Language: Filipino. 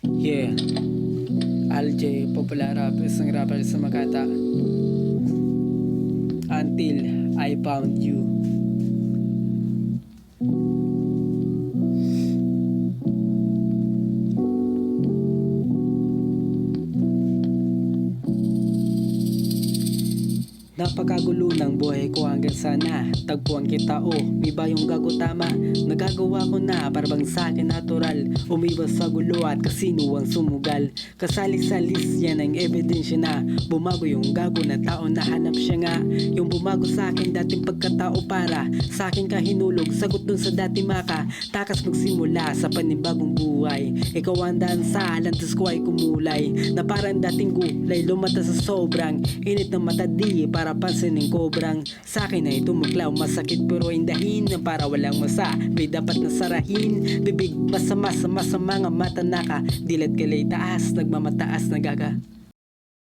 Yeah, LJ, popular rapper, isang rapper sa Makata. Until I Found You. Napakagulo ng buhay ko hanggang sana tagpuan kita may bayong gago tama. Nagagawa ko na parang sa akin natural. Umiwas sa gulo at kasino ang sumugal. Kasalis-salis yan ang ebidensya na bumago yung gago na tao na hanap siya nga. Yung bumago sa akin dating pagkatao para sa akin kahinulog. Sagot dun sa dati maka takas magsimula sa panibagong buhay. Ikaw ang daan sa landas ko ay kumulay na parang dating gulay lumata sa sobrang init ng mata di para pansinin kobrang sa akin ay tumuklaw masakit pero indahin na para walang masabi dapat nasarahin bibig masama sa mga mata naka dilat kalay taas nagmamataas nagaga